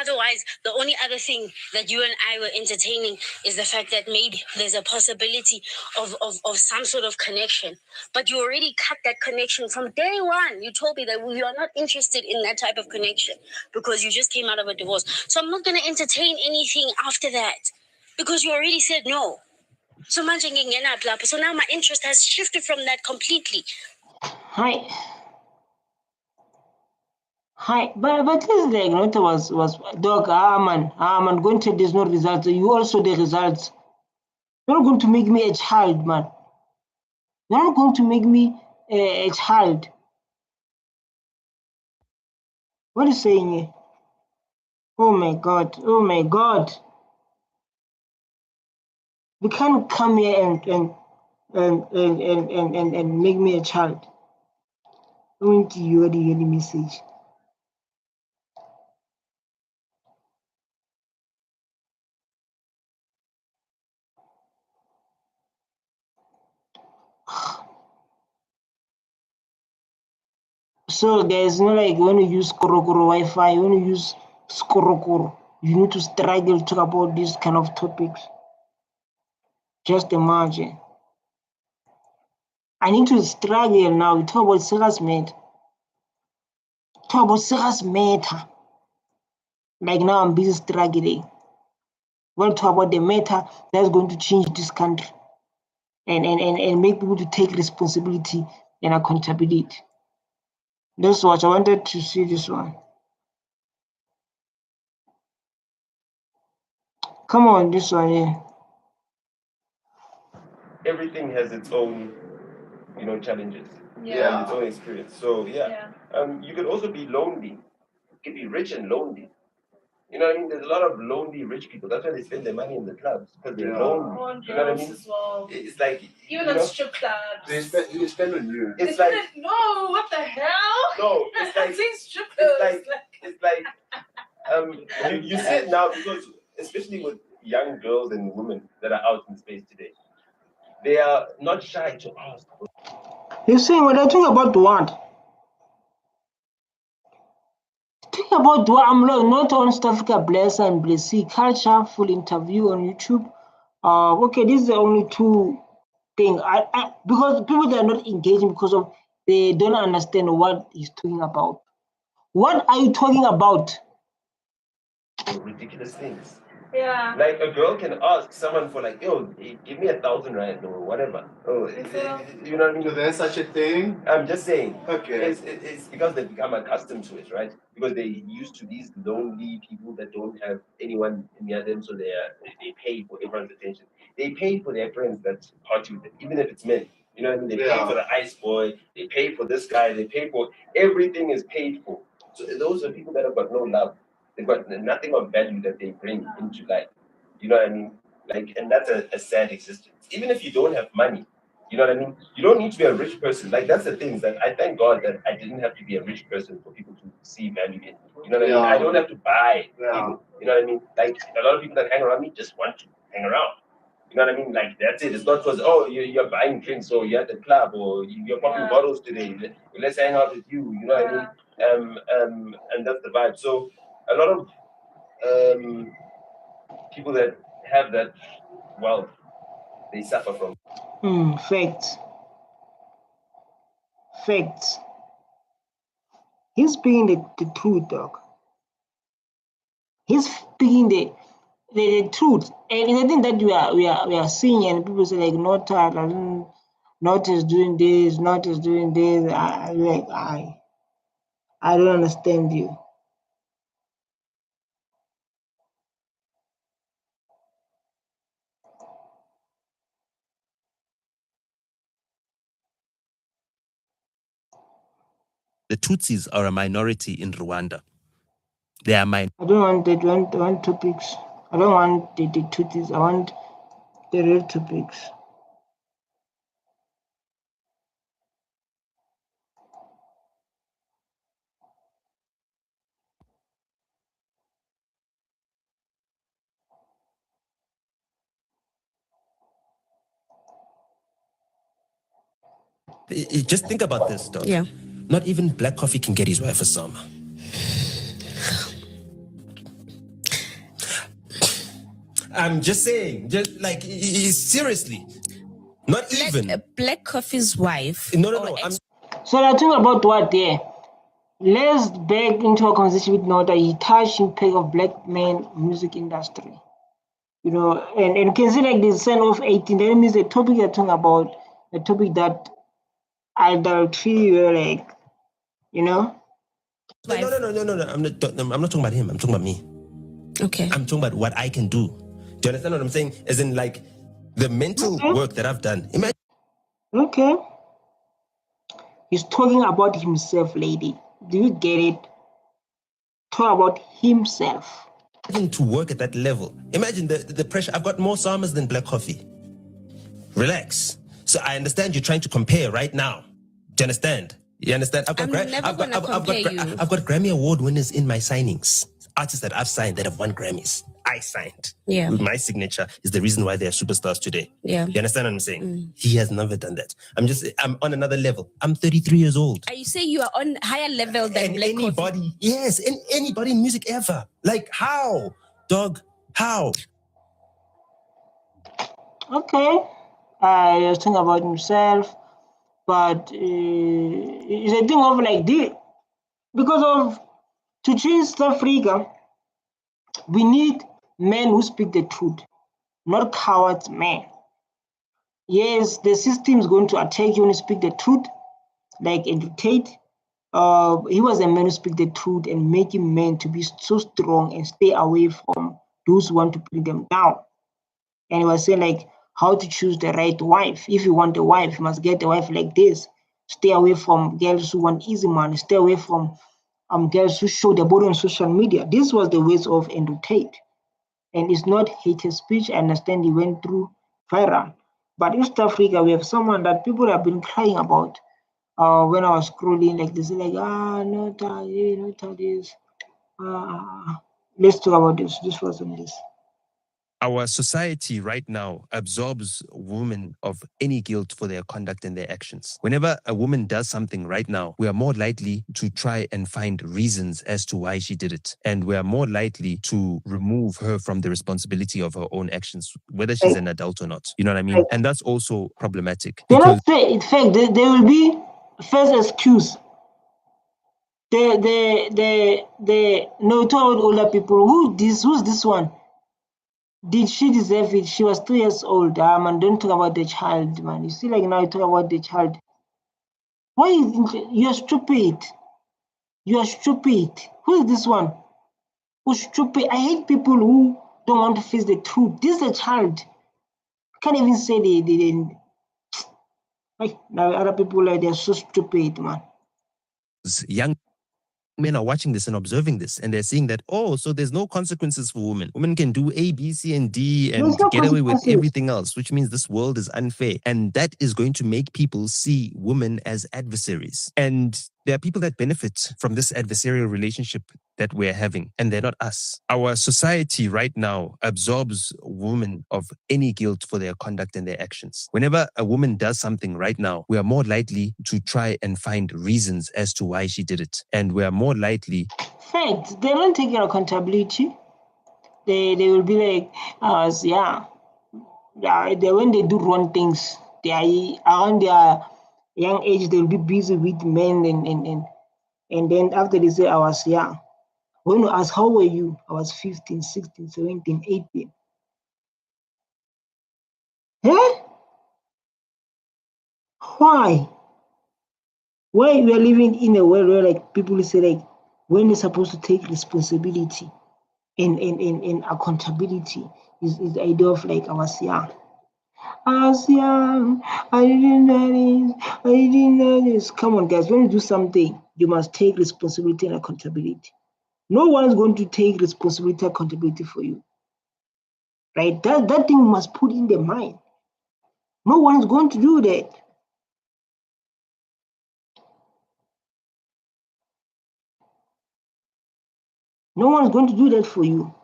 otherwise, the only other thing that you and I were entertaining is the fact that maybe there's a possibility of some sort of connection. But you already cut that connection from day one. You told me that you are not interested in that type of connection because you just came out of a divorce. So I'm not going to entertain anything after that because you already said no. So now my interest has shifted from that completely. Hi, but this like Nota was dog. Man, going to there's no results. You also the results. You're not going to make me a child, man. You're not going to make me a child. What are you saying here? Oh my God! Oh my God! You can't come here and make me a child. Don't you the message? So there's no like when you use Korokoro Wi-Fi, when you use Skorokoro, you need to struggle to talk about these kind of topics. Just imagine. I need to struggle now. We talk about serious matter. Talk about serious matter. Like now I'm busy struggling. We'll talk about the matter that's going to change this country and make people to take responsibility and accountability. That's what I wanted to see this one. Come on, this one here. Everything has its own, challenges. Yeah. And its own experience. So you could also be lonely. You could be rich and lonely. You know what I mean? There's a lot of lonely rich people. That's why they spend their money in the clubs, because they're lonely. On You know what I girls mean? as well. It's like Even on strip clubs. They spend on you. It's like No, what the hell? no. It's like saying strippers. it's like you see it now, because especially with young girls and women that are out in space today, they are not shy to ask. You see, when I talk about what? Think about what I'm not on South Africa Bless and Blessy Culture full interview on YouTube. Okay, this is the only two thing. I because people that are not engaging because of they don't understand what he's talking about. What are you talking about? Ridiculous things. Yeah. Like a girl can ask someone for like, yo, give me 1,000 rand or whatever. Oh, you know what I mean? So there's such a thing? I'm just saying. Okay. It's because they've become accustomed to it, right? Because they're used to these lonely people that don't have anyone near them, so they pay for everyone's attention. They pay for their friends that party with them, even if it's men. You know what I mean? They pay for the ice boy, they pay for this guy, they pay for everything is paid for. So those are people that have got no love. They've got nothing of value that they bring into life. You know what I mean? Like, and that's a sad existence. Even if you don't have money, you know what I mean? You don't need to be a rich person. Like, that's the thing, that I thank God that I didn't have to be a rich person for people to see value in. You know what I mean? I don't have to buy people. You know what I mean? Like, a lot of people that hang around me just want to hang around. You know what I mean? Like, that's it. It's not because, oh, you're buying drinks or you're at the club or you're popping bottles today. Let's hang out with you. You know what I mean? And that's the vibe. So a lot of people that have that wealth, they suffer from. Facts. Facts. He's speaking the truth, dog. He's speaking the truth. And I think that we are seeing, and people say like Nota is doing this, Nota is doing this. I don't understand you. The Tutsis are a minority in Rwanda. They are I don't want topics. I don't want the Tutsis. I want the real topics. Just think about this, dog. Yeah. Not even Black Coffee can get his wife a summer. I'm just saying, just like, seriously. Not even. Black Coffee's wife. No. So they're talking about what there? Let's back into a conversation with Nota. He touched impact of black men music industry. You know, and you can see like the son of 18. That means the topic you're talking about, the topic that adultery, like, you know. No. I'm not talking about him. I'm talking about me. Okay. I'm talking about what I can do. Do you understand what I'm saying? As in, like, the mental work that I've done. Imagine. Okay. He's talking about himself, lady. Do you get it? Talk about himself. To work at that level. Imagine the pressure. I've got more summers than Black Coffee. Relax. So I understand you're trying to compare right now. Do you understand? You understand? I've got Grammy Award winners in my signings. Artists that I've signed that have won Grammys. I signed. Yeah. With my signature is the reason why they're superstars today. Yeah. You understand what I'm saying? He has never done that. I'm on another level. I'm 33 years old. Are you saying you are on higher level than Black anybody? Coffee? Yes, and anybody in music ever. Like, how? Dog, how? Okay. He was talking about himself, but it's a thing of like this. Because of to change South Africa, we need men who speak the truth, not cowards men. Yes, the system is going to attack you when you speak the truth, like Andrew Tate. He was a man who speak the truth and making men to be so strong and stay away from those who want to bring them down. And he was saying like how to choose the right wife. If you want a wife, you must get a wife like this. Stay away from girls who want easy money. Stay away from girls who show their body on social media. This was the ways of Andrew Tate. And it's not hate speech. I understand he went through viral. But in South Africa, we have someone that people have been crying about. When I was scrolling, like this, like, Nota this. Let's talk about this. This wasn't this. Our society right now absorbs women of any guilt for their conduct and their actions. Whenever a woman does something right now, we are more likely to try and find reasons as to why she did it. And we are more likely to remove her from the responsibility of her own actions, whether she's an adult or not. You know what I mean? And that's also problematic. They not say it's fake. There will be first excuse. The Nota older people. Who's this one? Did she deserve it? She was 2 years old. Man, don't talk about the child, man. You see, like now you talk about the child. Why you're stupid? You are stupid. Who is this one? Who's stupid? I hate people who don't want to face the truth. This is a child. Can't even say they now other people like they're so stupid, man. Young men are watching this and observing this, and they're seeing that, oh, so there's no consequences for women. Women can do A, B, C, and D and get away with everything else, which means this world is unfair. And that is going to make people see women as adversaries. And there are people that benefit from this adversarial relationship that we're having, and they're not us. Our society right now absorbs women of any guilt for their conduct and their actions. Whenever a woman does something right now, we are more likely to try and find reasons as to why she did it. And we are more likely... Fact, they don't take accountability. They will be like, when they do wrong things, they are around their young age, they'll be busy with men and then after they say I was young. When you ask how were you? I was 15, 16, 17, 18. Huh? Why? Why we are living in a world where like people say like when you're supposed to take responsibility and accountability is the idea of like I was young. I was young, I didn't know this, I didn't know this. Come on, guys, when you do something, you must take responsibility and accountability. No one is going to take responsibility and accountability for you. Right? That thing must put in their mind. No one is going to do that. No one is going to do that for you.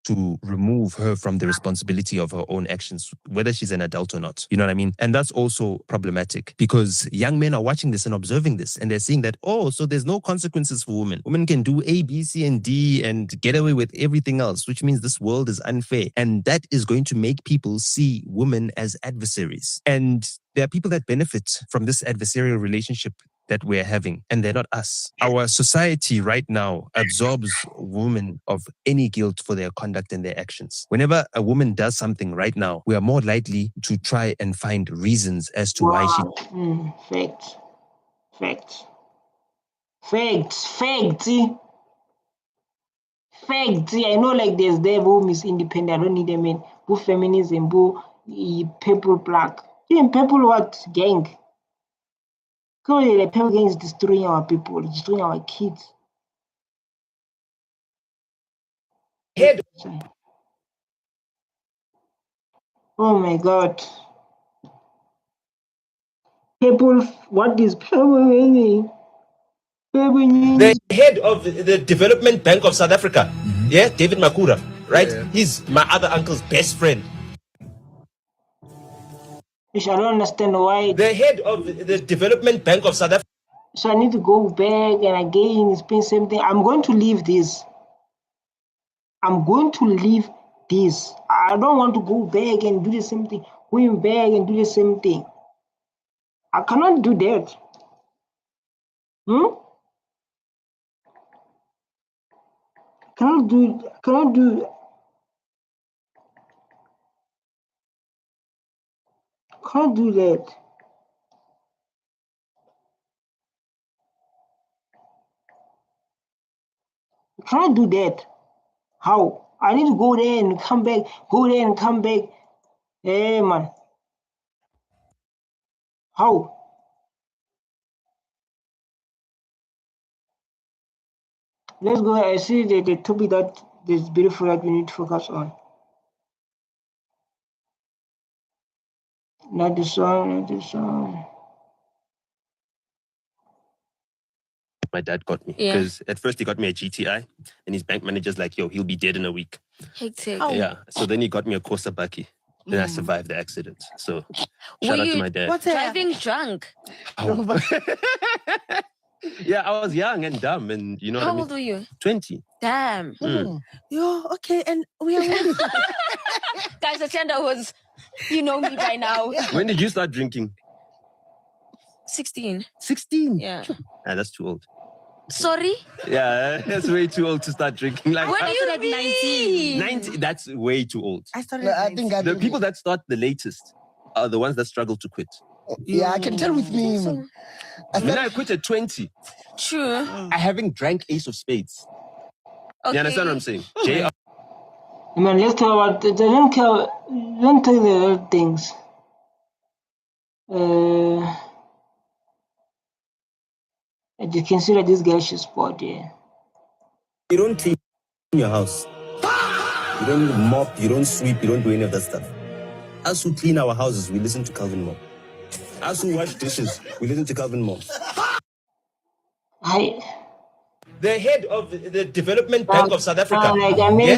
To remove her from the responsibility of her own actions, whether she's an adult or not. You know what I mean? And that's also problematic because young men are watching this and observing this and they're seeing that, oh, so there's no consequences for women. Women can do A, B, C, and D and get away with everything else, which means this world is unfair. And that is going to make people see women as adversaries. And there are people that benefit from this adversarial relationship that we're having, and they're not us. Our society right now absorbs women of any guilt for their conduct and their actions. Whenever a woman does something right now, we are more likely to try and find reasons as to why she... Facts. I know like there's there who Miss Independent, I don't need a man, who feminism, who people black. Even people what gang? Because the people gang is destroying our people, destroying our kids. Head. Oh my God. People, what is people meaning? The head of the Development Bank of South Africa, yeah, David Makura, right? Yeah. He's my other uncle's best friend. I don't understand why. The head of the Development Bank of South Africa. So I need to go back and again explain same thing. I'm going to leave this. I don't want to go back and do the same thing. Going back and do the same thing. I cannot do that. Cannot do that. Cannot do that. How? I need to go there and come back, Hey man. How? Let's go. I see the topic that is beautiful that we need to focus on. Not the song. My dad got me because at first he got me a GTI and his bank manager's like, yo, he'll be dead in a week. Hectic. Yeah. So then he got me a Corsa Bucky. Then I survived the accident. So shout out to my dad. Driving drunk? Oh. Yeah, I was young and dumb and you know How what I mean? old were you? 20. Damn. Yo, okay, and we are Guys, the tender was, you know me by now. When did you start drinking? 16. 16? Yeah. That's too old. Sorry? Yeah, that's way too old to start drinking. Like, What do you mean? 19, that's way too old. I started. I think The people that start the latest are the ones that struggle to quit. Yeah, I can tell with me. Man. When I quit at 20, True. I haven't drank Ace of Spades. Okay. You understand what I'm saying? JR. Man, let's talk about it. Don't tell the other things. You consider this guy should sport, yeah. You don't clean your house. You don't mop, you don't sweep, you don't do any of that stuff. Us who clean our houses, we listen to Calvin more. Us who wash dishes, we listen to Calvin more. The head of the Development Bank of South Africa,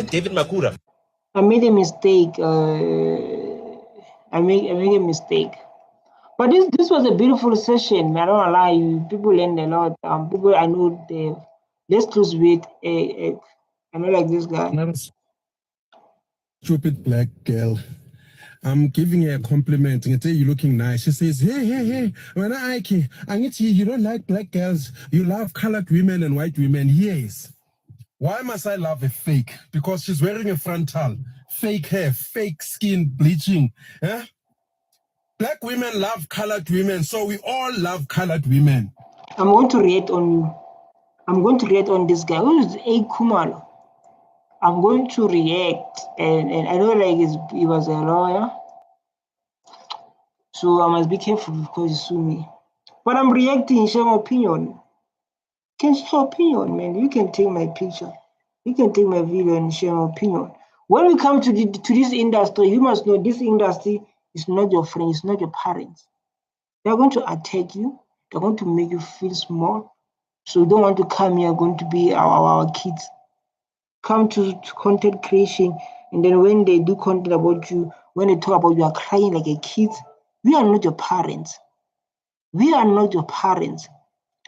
David Makura. I made a mistake. I made a mistake. But this was a beautiful session. I don't lie, you people learned a lot. People I know let's lose weight. I'm not like this guy. Stupid black girl. I'm giving her a compliment. I tell you, looking nice. She says, hey. When I get you don't like black girls. You love colored women and white women. Yes. Why must I love a fake? Because she's wearing a frontal. Fake hair, fake skin, bleaching. Eh? Black women love colored women, so we all love colored women. I'm going to react on you. I'm going to react on this guy. Who is A. Kumalo? I'm going to react, and I know like he was a lawyer, so I must be careful because he sue me. But I'm reacting, share my opinion. You can share opinion, man. You can take my picture, you can take my video and share my opinion. When we come to this industry, you must know this industry is not your friend, it's not your parents. They're going to attack you. They're going to make you feel small. So you don't want to come here, going to be our kids. Come to content creation, and then when they do content about you, when they talk about you are crying like a kid, we are not your parents. We are not your parents.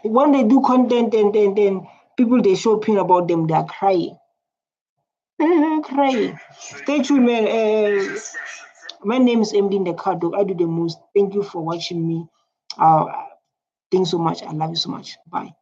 When they do content and then people they show opinion about them, they are crying. Crying. Stay tuned, man. My name is MD in the car dog. I do the most. Thank you for watching me. Thanks so much. I love you so much. Bye.